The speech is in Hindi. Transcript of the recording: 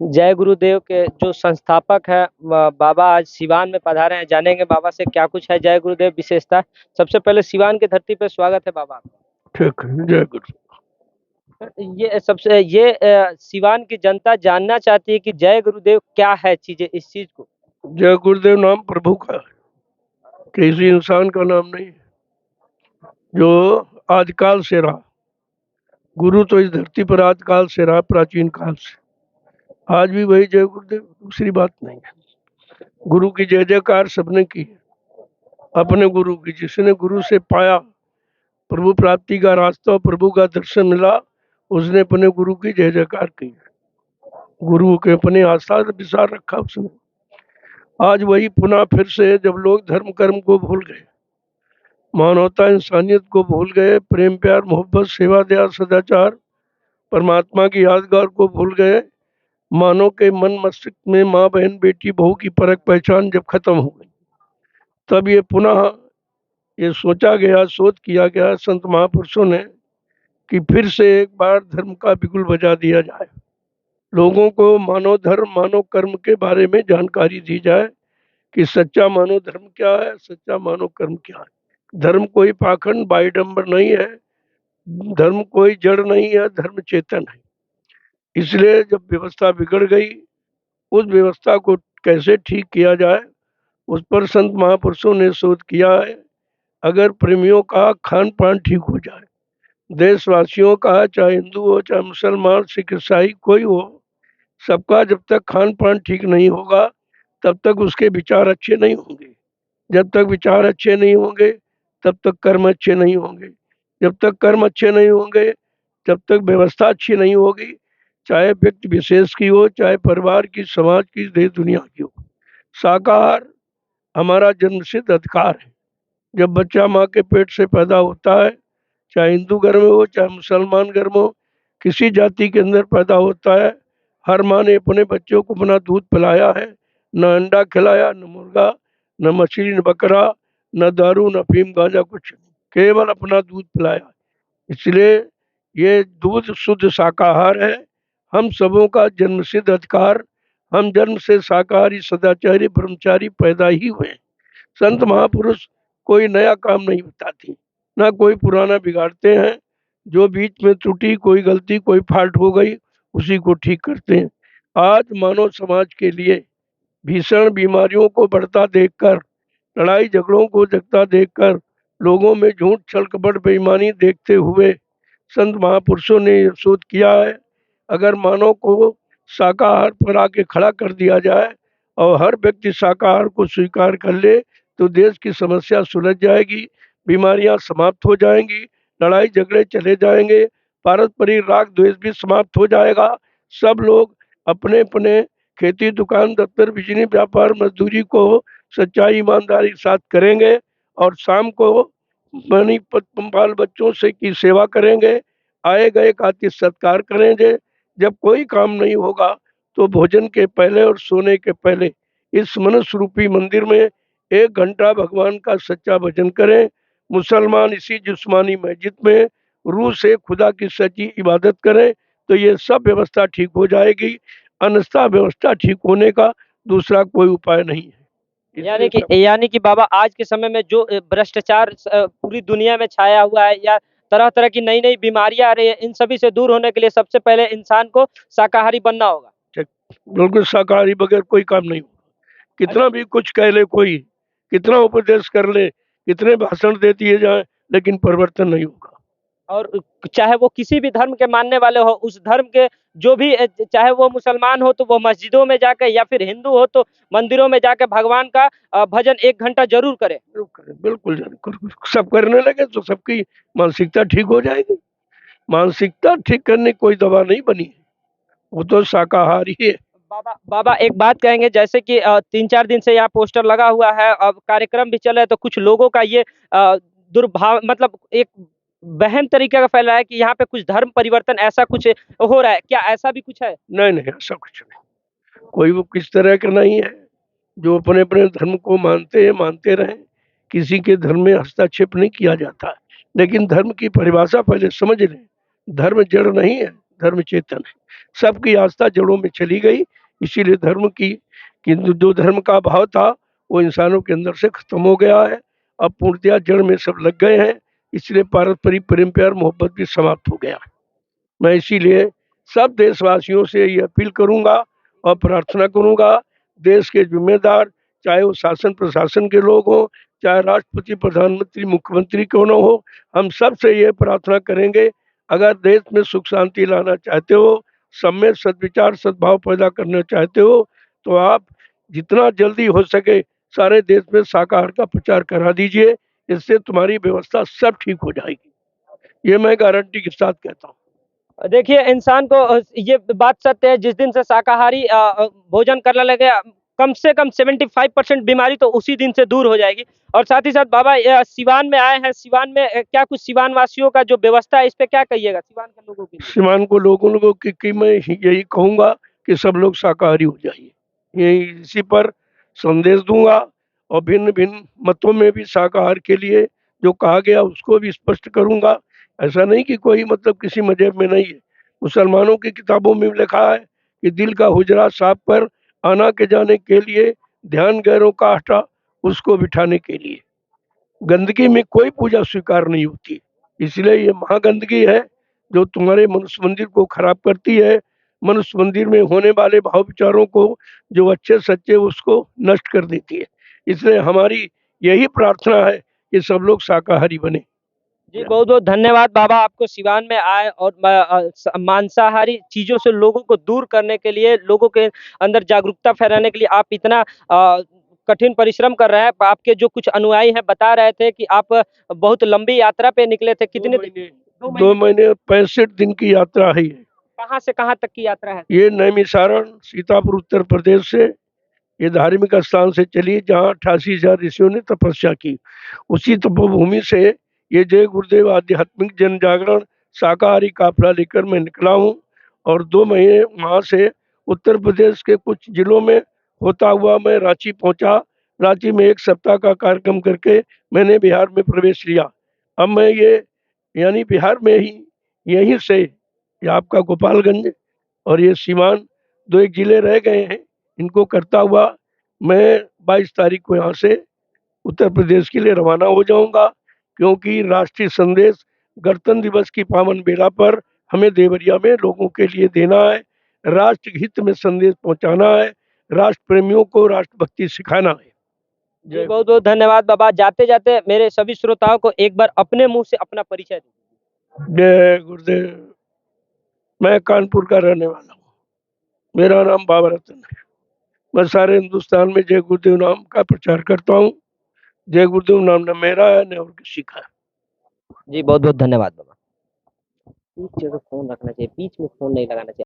जय गुरुदेव के जो संस्थापक है बाबा आज सिवान में पधारे हैं। जानेंगे बाबा से क्या कुछ है जय गुरुदेव विशेषता। सबसे पहले सिवान की धरती पे स्वागत है बाबा आपका। ठीक है, जय गुरु। सिवान की जनता जानना चाहती है कि जय गुरुदेव क्या है चीजें इस चीज को। जय गुरुदेव नाम प्रभु का है, किसी इंसान का नाम नहीं है, जो आदिकाल से रहा। गुरु तो इस धरती पर आदिकाल से रहा, प्राचीन काल से। आज भी वही जय गुरुदेव, दूसरी बात नहीं है। गुरु की जय जयकार सबने की है, अपने गुरु की। जिसने गुरु से पाया प्रभु प्राप्ति का रास्ता, प्रभु का दर्शन मिला, उसने अपने गुरु की जय जयकार की। गुरु के अपने आस्था विचार रखा उसने। आज वही पुनः फिर से, जब लोग धर्म कर्म को भूल गए, मानवता इंसानियत को भूल गए, प्रेम प्यार मोहब्बत सेवा दया सदाचार परमात्मा की यादगार को भूल गए, मानव के मन मस्तिष्क में माँ बहन बेटी बहू की परख पहचान जब खत्म हो गई, तब ये पुनः ये सोचा गया, शोध किया गया संत महापुरुषों ने कि फिर से एक बार धर्म का बिगुल बजा दिया जाए। लोगों को मानव धर्म मानव कर्म के बारे में जानकारी दी जाए कि सच्चा मानव धर्म क्या है, सच्चा मानव कर्म क्या है। धर्म कोई पाखंड बाइडम्बर नहीं है, धर्म कोई जड़ नहीं है, धर्म चेतन है। इसलिए जब व्यवस्था बिगड़ गई, उस व्यवस्था को कैसे ठीक किया जाए, उस पर संत महापुरुषों ने शोध किया है। अगर प्रेमियों का खान पान ठीक हो जाए, देशवासियों का, चाहे हिंदू हो चाहे मुसलमान सिख ईसाई कोई हो, सबका जब तक खान पान ठीक नहीं होगा, तब तक उसके विचार अच्छे नहीं होंगे। जब तक विचार अच्छे नहीं होंगे, तब तक कर्म अच्छे नहीं होंगे। जब तक कर्म अच्छे नहीं होंगे, जब तक व्यवस्था अच्छी नहीं होगी, चाहे व्यक्ति विशेष की हो, चाहे परिवार की, समाज की, देश दुनिया की हो। शाकाहार हमारा जन्मसिद्ध अधिकार है। जब बच्चा माँ के पेट से पैदा होता है, चाहे हिंदू घर में हो चाहे मुसलमान घर में हो, किसी जाति के अंदर पैदा होता है, हर माँ ने अपने बच्चों को अपना दूध पिलाया है। न अंडा खिलाया, न मुर्गा, न मछली, न बकरा, न दारू, न अफीम गांजा, कुछ नहीं, केवल अपना दूध पिलाया। इसलिए ये दूध शुद्ध शाकाहार है, हम सबों का जन्मसिद्ध अधिकार। हम जन्म से शाकाहारी सदाचारी ब्रह्मचारी पैदा ही हुए। संत महापुरुष कोई नया काम नहीं बताते, ना कोई पुराना बिगाड़ते हैं। जो बीच में त्रुटि, कोई गलती, कोई फाल्ट हो गई, उसी को ठीक करते हैं। आज मानव समाज के लिए भीषण बीमारियों को बढ़ता देखकर, लड़ाई झगड़ों को जगता देखकर, लोगों में झूठ छल कपट बेईमानी देखते हुए संत महापुरुषों ने यह शोध किया है। अगर मानव को शाकाहार पर आके खड़ा कर दिया जाए और हर व्यक्ति शाकाहार को स्वीकार कर ले, तो देश की समस्या सुलझ जाएगी, बीमारियां समाप्त हो जाएंगी, लड़ाई झगड़े चले जाएंगे, पारस्परिक राग द्वेष भी समाप्त हो जाएगा। सब लोग अपने अपने खेती दुकान दफ्तर बिजली व्यापार मजदूरी को सच्चाई ईमानदारी के साथ करेंगे, और शाम को मनी बाल बच्चों से की सेवा करेंगे, आए गए का आतिथ्य सत्कार करेंगे। जब कोई काम नहीं होगा, तो भोजन के पहले और सोने के पहले इस मनुष्य रूपी मंदिर में 1 घंटा भगवान का सच्चा भजन करें। मुसलमान इसी जिस्मानी मस्जिद में रूह से खुदा की सच्ची इबादत करें, तो ये सब व्यवस्था ठीक हो जाएगी। अन्यथा व्यवस्था ठीक होने का दूसरा कोई उपाय नहीं है। यानी कि बाबा आज के समय में जो भ्रष्टाचार पूरी दुनिया में छाया हुआ है, या तरह तरह की नई नई बीमारियां आ रही है, इन सभी से दूर होने के लिए सबसे पहले इंसान को शाकाहारी बनना होगा। बिल्कुल, शाकाहारी बगैर कोई काम नहीं होगा। कितना भी कुछ कह ले कोई, कितना उपदेश कर ले, कितने भाषण दे दिए जाए, लेकिन परिवर्तन नहीं होगा। और चाहे वो किसी भी धर्म के मानने वाले हो, उस धर्म के जो भी चाहे वो मुसलमान हो तो वो मस्जिदों में जाकर, या फिर हिंदू हो तो मंदिरों में जाकर भगवान का भजन 1 घंटा जरूर करे। बिल्कुल सब करने लगे तो सबकी मानसिकता ठीक हो जाएगी। मानसिकता ठीक करने कोई दवा नहीं बनी है, वो तो शाकाहारी है। बाबा एक बात कहेंगे, जैसे कि 3-4 दिन से यहाँ पोस्टर लगा हुआ है, अब कार्यक्रम भी चल रहा है, तो कुछ लोगों का ये दुर्भाव, मतलब एक वहम तरीके का फैला है कि यहाँ पे कुछ धर्म परिवर्तन ऐसा कुछ हो रहा है, क्या ऐसा भी कुछ है? नहीं नहीं, ऐसा कुछ नहीं। कोई वो किस तरह का नहीं है। जो अपने अपने धर्म को मानते हैं, मानते रहें। किसी के धर्म में हस्तक्षेप नहीं किया जाता, लेकिन धर्म की परिभाषा पहले समझ लें। धर्म जड़ नहीं है, धर्म चेतन है। सबकी आस्था जड़ों में चली गई, इसीलिए धर्म की जो धर्म का भाव था वो इंसानों के अंदर से खत्म हो गया है। अब पूर्णतया जड़ में सब लग गए हैं, इसलिए पारस्परिक प्रेम प्यार मोहब्बत भी समाप्त हो गया। मैं इसीलिए सब देशवासियों से ये अपील करूंगा और प्रार्थना करूंगा, देश के जिम्मेदार, चाहे वो शासन प्रशासन के लोग हों, चाहे राष्ट्रपति प्रधानमंत्री मुख्यमंत्री क्यों न हो, हम सब से ये प्रार्थना करेंगे, अगर देश में सुख शांति लाना चाहते हो, सब में सद्विचार सद्भाव पैदा करना चाहते हो, तो आप जितना जल्दी हो सके सारे देश में शाकाहार का प्रचार करा दीजिए। इससे तुम्हारी व्यवस्था सब ठीक हो जाएगी, ये मैं गारंटी के साथ कहता हूँ। देखिए, इंसान को ये बात सत्य है, जिस दिन से शाकाहारी भोजन करने लगे, कम से कम 75% बीमारी तो उसी दिन से दूर हो जाएगी। और साथ ही साथ बाबा सिवान में आए हैं, सिवान में क्या कुछ सिवान वासियों का जो व्यवस्था है, इस पे क्या कहिएगा सिवान के लोगों के लिए? सिवान को लोगों की मैं यही कहूँगा कि सब लोग शाकाहारी हो जाइए, यही इसी पर संदेश दूंगा। और भिन्न भिन्न मतों में भी शाकाहार के लिए जो कहा गया उसको भी स्पष्ट करूंगा। ऐसा नहीं कि कोई मतलब किसी मजहब में नहीं है, मुसलमानों की किताबों में भी लिखा है कि दिल का हुजरा साफ पर आना के जाने के लिए, ध्यान गैरों का हटा उसको बिठाने के लिए। गंदगी में कोई पूजा स्वीकार नहीं होती, इसलिए ये महागंदगी है जो तुम्हारे मनुष्य मंदिर को खराब करती है। मनुष्य मंदिर में होने वाले भाव विचारों को जो अच्छे सच्चे उसको नष्ट कर देती है। इसलिए हमारी यही प्रार्थना है कि सब लोग शाकाहारी बने। जी, बहुत-बहुत धन्यवाद बाबा, आपको सिवान में आए और मांसाहारी चीज़ों से लोगों को दूर करने के लिए, लोगों के अंदर जागरूकता फैलाने के लिए आप इतना कठिन परिश्रम कर रहे हैं। आपके जो कुछ अनुयायी हैं बता रहे थे कि आप बहुत लंबी यात्रा पे निकले थे। कितने दिन? 2 महीने 65 दिन की यात्रा है ये। कहाँ से कहाँ तक की यात्रा है? ये नैमिषारण सीतापुर उत्तर प्रदेश से ये धार्मिक स्थान से चली जहाँ 88,000 ऋषियों ने तपस्या की। उसी तपोभूमि से ये जय गुरुदेव आध्यात्मिक जन जागरण शाकाहारी काफिला लेकर मैं निकला हूँ। और 2 महीने वहाँ से उत्तर प्रदेश के कुछ जिलों में होता हुआ मैं रांची पहुँचा। रांची में 1 सप्ताह का कार्यक्रम करके मैंने बिहार में प्रवेश लिया। अब मैं ये यानी बिहार में ही यहीं से ये आपका गोपालगंज और ये सीवान 2-1 जिले रह गए हैं, इनको करता हुआ मैं 22 तारीख को यहाँ से उत्तर प्रदेश के लिए रवाना हो जाऊंगा, क्योंकि राष्ट्रीय संदेश गणतंत्र दिवस की पावन बेला पर हमें देवरिया में लोगों के लिए देना है, राष्ट्र हित में संदेश पहुंचाना है, राष्ट्र प्रेमियों को राष्ट्रभक्ति सिखाना है। जी, बहुत-बहुत धन्यवाद बाबा। जाते-जाते मेरे सभी श्रोताओं को एक बार अपने मुँह से अपना परिचय दीजिए। जय गुरुदेव। मैं कानपुर का रहने वाला हूँ, मेरा नाम बाबा रतन है। मैं सारे हिंदुस्तान में जय गुरुदेव नाम का प्रचार करता हूँ। जय गुरुदेव नाम न मेरा है न और किसी का। जी, बहुत-बहुत धन्यवाद बाबा। बीच जगह फ़ोन रखना चाहिए, बीच में फ़ोन नहीं लगाना चाहिए।